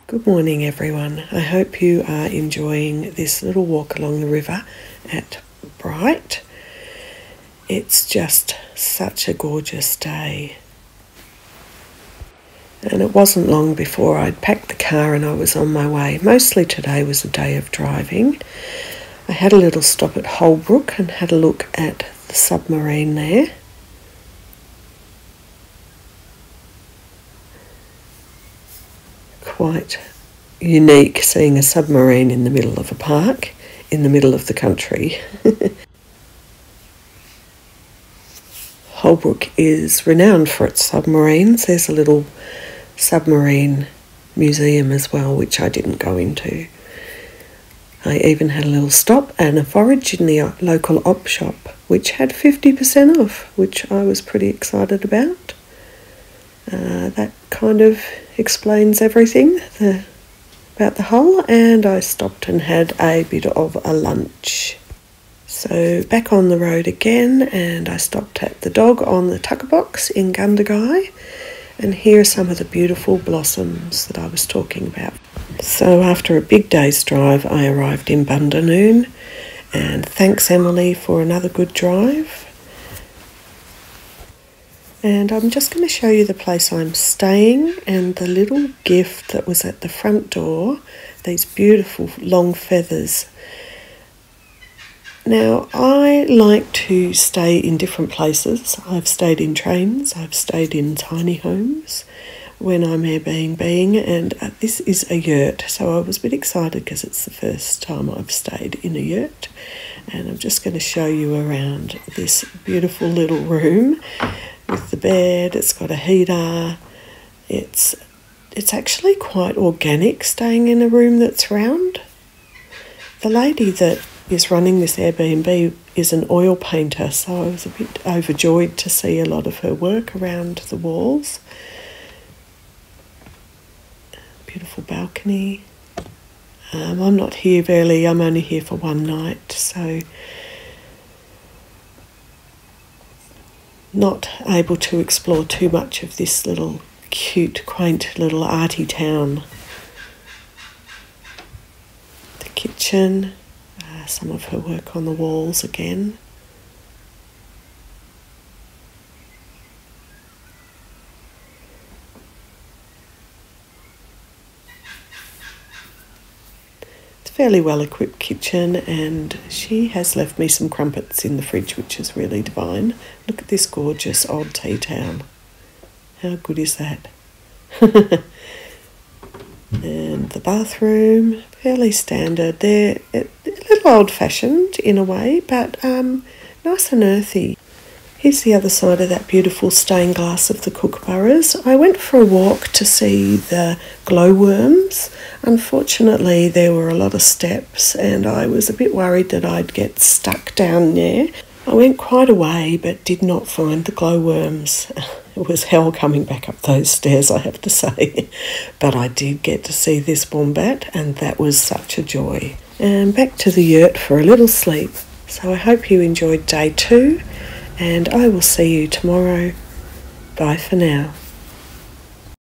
Good morning everyone. I hope you are enjoying this little walk along the river at Bright. It's just such a gorgeous day. And it wasn't long before I'd packed the car and I was on my way. Mostly today was a day of driving. I had a little stop at Holbrook and had a look at the submarine there. Quite unique seeing a submarine in the middle of a park, in the middle of the country. Holbrook is renowned for its submarines. There's a little submarine museum as well, which I didn't go into. I even had a little stop and a forage in the local op shop, which had 50% off, which I was pretty excited about. That kind of explains everything about the whole, and I stopped and had a bit of a lunch. So back on the road again, and I stopped at the dog on the tucker box in Gundagai, and here are some of the beautiful blossoms that I was talking about. So after a big day's drive, I arrived in Bundanoon, and thanks Emily for another good drive. And I'm just going to show you the place I'm staying and the little gift that was at the front door, these beautiful long feathers. Now, I like to stay in different places. I've stayed in trains, I've stayed in tiny homes when I'm Airbnb-ing, and this is a yurt. So I was a bit excited because it's the first time I've stayed in a yurt. And I'm just going to show you around this beautiful little room with the bed. It's got a heater. It's actually quite organic staying in a room that's round. The lady that is running this Airbnb is an oil painter, so I was a bit overjoyed to see a lot of her work around the walls. Beautiful balcony. I'm not here really, I'm only here for one night, so not able to explore too much of this little cute, quaint little arty town. The kitchen, some of her work on the walls again. Fairly well equipped kitchen, and she has left me some crumpets in the fridge, which is really divine. Look at this gorgeous old tea town. How good is that? And the bathroom, fairly standard. They're a little old-fashioned in a way, but nice and earthy. Here's the other side of that beautiful stained glass of the kookaburras. I went for a walk to see the glowworms. Unfortunately, there were a lot of steps and I was a bit worried that I'd get stuck down there. I went quite a way but did not find the glowworms. It was hell coming back up those stairs, I have to say. But I did get to see this wombat and that was such a joy. And back to the yurt for a little sleep. So I hope you enjoyed day 2. And I will see you tomorrow. Bye for now.